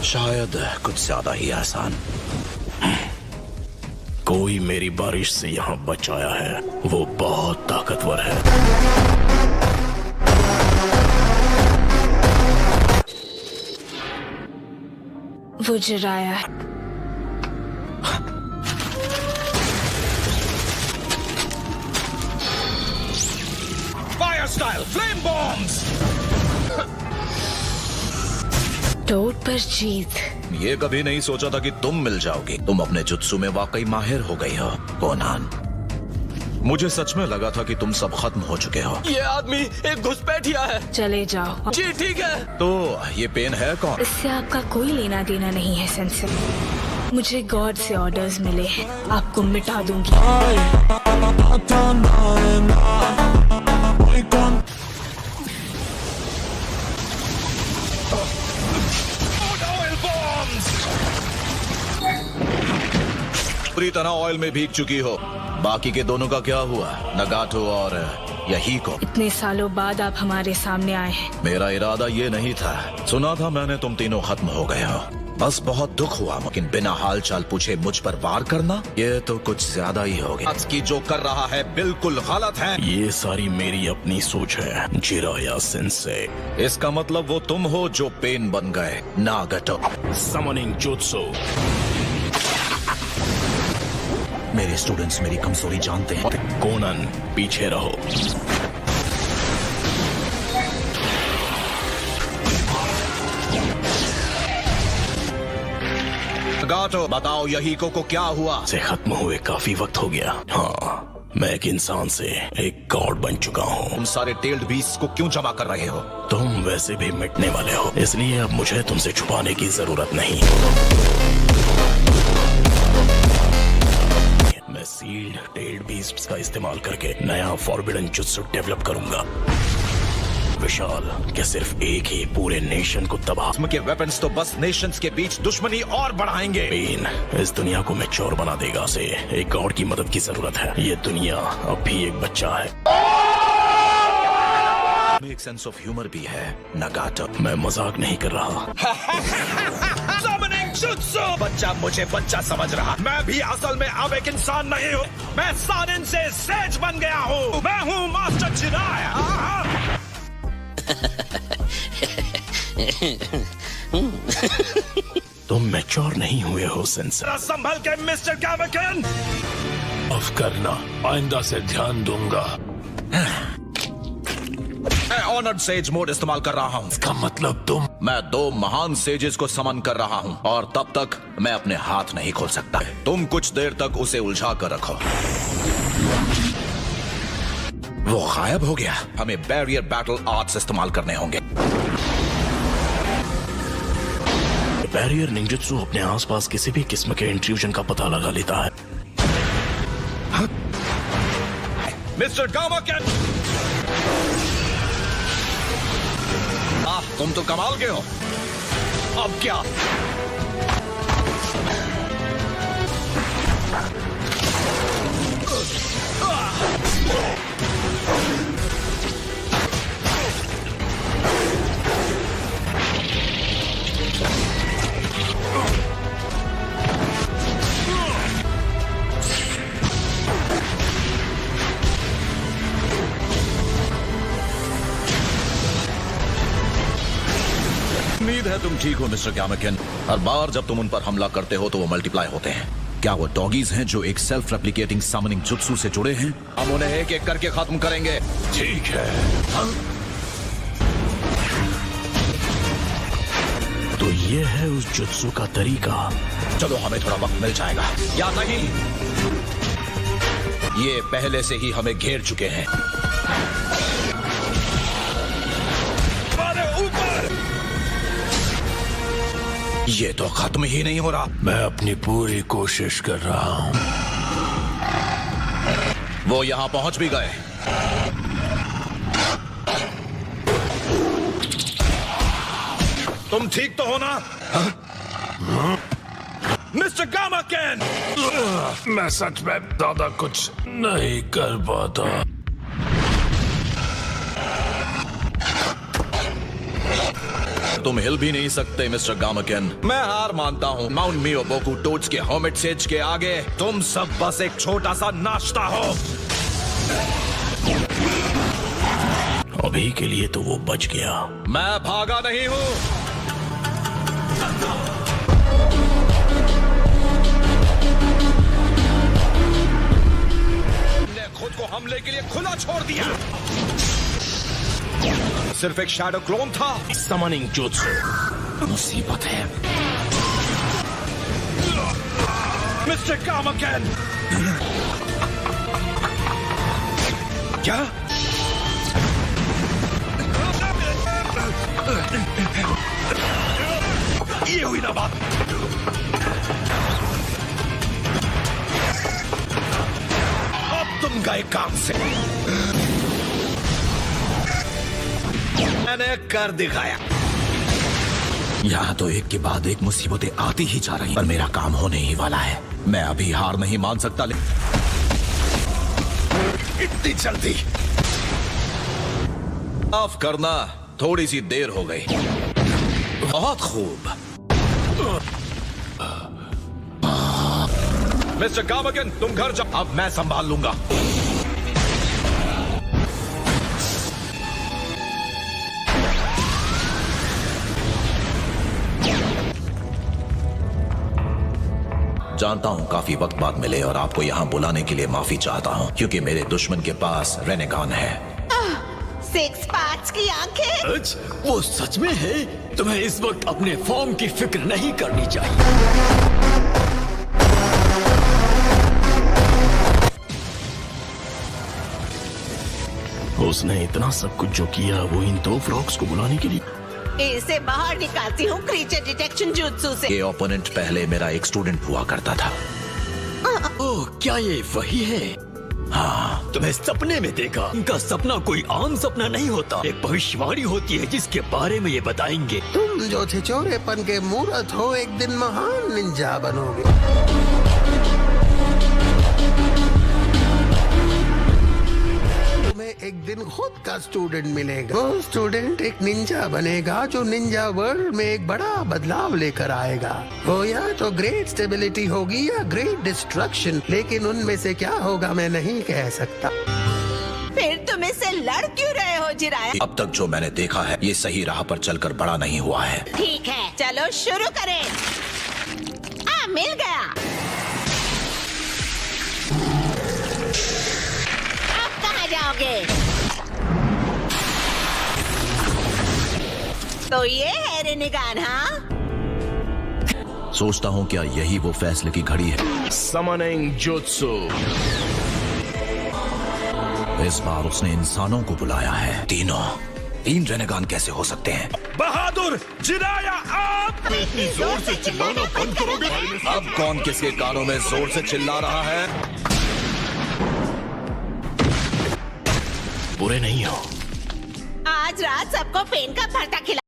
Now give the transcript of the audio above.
शायद कुछ ज्यादा ही आसान। कोई मेरी बारिश से यहाँ बचाया है, वो बहुत ताकतवर है। वो जराया है। Fire style flame bombs. टोड पर जीत। ये कभी नहीं सोचा था कि तुम मिल जाओगी। तुम अपने जुत्सु में वाकई माहिर हो गई हो कोनान। मुझे सच में लगा था कि तुम सब खत्म हो चुके हो। ये आदमी एक घुसपैठिया है। चले जाओ। जी ठीक है। तो ये पेन है कौन? इससे आपका कोई लेना देना नहीं है सेंसे। मुझे गॉड से ऑर्डर्स मिले हैं, आपको मिटा दूंगी। पूरी तरह ऑयल में भीग चुकी हो। बाकी के दोनों का क्या हुआ? नगाटो और यही को। इतने सालों बाद आप हमारे सामने आए हैं। मेरा इरादा ये नहीं था। सुना था मैंने तुम तीनों खत्म हो गए हो। बस बहुत दुख हुआ, लेकिन बिना हाल चाल पूछे मुझ पर वार करना, ये तो कुछ ज्यादा ही हो गया। आज की जो कर रहा है बिल्कुल गलत है। ये सारी मेरी अपनी सोच है, जिराया सेंसे। इसका मतलब वो तुम हो जो पेन बन गए, नागाटो। Summoning jutsu. मेरे स्टूडेंट्स मेरी कमजोरी जानते हैं। कोनन, पीछे रहो। नगाटो, बताओ यहीको को क्या हुआ? से खत्म हुए काफी वक्त हो गया। हाँ, मैं एक इंसान से एक गॉड बन चुका हूँ। तुम सारे टेल्ड बीस्ट को क्यों जमा कर रहे हो? तुम वैसे भी मिटने वाले हो, इसलिए अब मुझे तुमसे छुपाने की जरूरत नहीं। मैं सील्ड टेल्ड बीस्ट्स का इस्तेमाल करके नया फॉरबिडन जुत्सु डेवलप करूंगा। विशाल, क्या सिर्फ एक ही पूरे नेशन को तबाह के वेपन्स तो बस नेशंस के बीच दुश्मनी और बढ़ाएंगे। पेन इस दुनिया को मैच्योर बना देगा। से एक गॉड की मदद की जरूरत है। ये दुनिया अब भी एक बच्चा है। एक सेंस ऑफ ह्यूमर भी है नगाटो। मैं मजाक नहीं कर रहा। बच्चा मुझे बच्चा समझ रहा। मैं भी असल में अब एक इंसान नहीं हूँ। मैं सानिन से सेज बन गया हूँ। मैं हूँ मास्टर जिराया। तुम मैच्योर नहीं हुए हो सेंसर। संभल के मिस्टर गावकिन। माफ करना, आइंदा से ध्यान दूंगा। मैं ऑनर्ड सेज मोड इस्तेमाल कर रहा हूँ। इसका मतलब तुम? मैं 2 महान सेजेस को समन कर रहा हूँ और तब तक मैं अपने हाथ नहीं खोल सकता। तुम कुछ देर तक उसे उलझा कर रखो। वो गायब हो गया। हमें बैरियर बैटल आर्ट्स इस्तेमाल करने होंगे। बैरियर निंजुत्सु अपने आसपास किसी भी किस्म के इंट्रूजन का पता लगा लेता है। मिस्टर गावकिन, तुम तो कमाल के हो। अब क्या? उम्मीद है तुम ठीक हो मिस्टर गावकिन। हर बार जब तुम उन पर हमला करते हो तो वो मल्टीप्लाई होते हैं। क्या वो डॉगीज हैं जो एक सेल्फ रेप्लिकेटिंग समनिंग जुत्सु से जुड़े हैं? हम उन्हें एक एक करके खत्म करेंगे। ठीक है। तो ये है उस जुत्सु का तरीका। चलो हमें थोड़ा वक्त मिल जाएगा या नहीं? ये पहले से ही हमें घेर चुके हैं। ये तो खत्म ही नहीं हो रहा। मैं अपनी पूरी कोशिश कर रहा हूँ। वो यहाँ पहुंच भी गए। तुम ठीक तो हो ना? मिस्टर गावकिन! मैं सच में ज्यादा कुछ नहीं कर पाता। तुम हिल भी नहीं सकते मिस्टर गामकेन। मैं हार मानता हूँ। माउंट मियोबोकू टोड्स के हर्मिट सेज के आगे तुम सब बस एक छोटा सा नाश्ता हो। अभी के लिए तो वो बच गया। मैं भागा नहीं हूँ। ने खुद को हमले के लिए खुला छोड़ दिया। सिर्फ एक शैडो क्लोन था। समनिंग जुत्सु मुसीबत है मिस्टर गामकेन। क्या ये हुई ना बात। अब तुम गए काम से। मैंने कर दिखाया। यहाँ तो एक के बाद एक मुसीबतें आती ही जा रही, पर मेरा काम होने ही वाला है। मैं अभी हार नहीं मान सकता। इतनी जल्दी माफ करना, थोड़ी सी देर हो गई। बहुत खूब मिस्टर गामकेन, तुम घर जाओ, अब मैं संभाल लूंगा। जानता हूं काफी वक्त बाद मिले और आपको यहां बुलाने के लिए माफी चाहता हूं, क्योंकि मेरे दुश्मन के पास रेनेगान है। सिक्स पार्ट्स की आंखें। सच? वो सच में है? तुम्हें इस वक्त अपने फॉर्म की फिक्र नहीं करनी चाहिए। उसने इतना सब कुछ जो किया वो इन दो फ्रॉक्स को बुलाने के लिए। इसे बाहर निकालती हूँ क्रीचर डिटेक्शन जुत्सु से। ये ओपोनेंट पहले मेरा एक स्टूडेंट हुआ करता था। ओह, क्या ये वही है? हाँ, तुम्हें सपने में देखा। उनका सपना कोई आम सपना नहीं होता, एक भविष्यवाणी होती है जिसके बारे में ये बताएंगे। तुम जो छिछोरेपन के मूर्त हो, एक दिन महान निंजा बनोगे। तुम्हें एक दिन खुद का स्टूडेंट मिलेगा। वो स्टूडेंट एक निंजा बनेगा जो निंजा वर्ल्ड में एक बड़ा बदलाव लेकर आएगा। वो या तो ग्रेट स्टेबिलिटी होगी या ग्रेट डिस्ट्रक्शन, लेकिन उनमें से क्या होगा मैं नहीं कह सकता। फिर तुम इससे लड़ क्यों रहे हो जिराया? अब तक जो मैंने देखा है ये सही राह पर चलकर बड़ा नहीं हुआ है। ठीक है, चलो शुरू करें। मिल गया। अब कहाँ जाओगे? तो ये है रेनेगान, हाँ? सोचता हूँ क्या यही वो फैसले की घड़ी है। Summoning jutsu. इस बार उसने इंसानों को बुलाया है। तीन रेनेगान कैसे हो सकते हैं? बहादुर जिराया, आप इतनी जोर से चिल्लाना बंद करोगे? अब कौन किसके कानों में जोर से चिल्ला रहा है? बुरे नहीं हो। आज रात सबको पेन का भरता खिला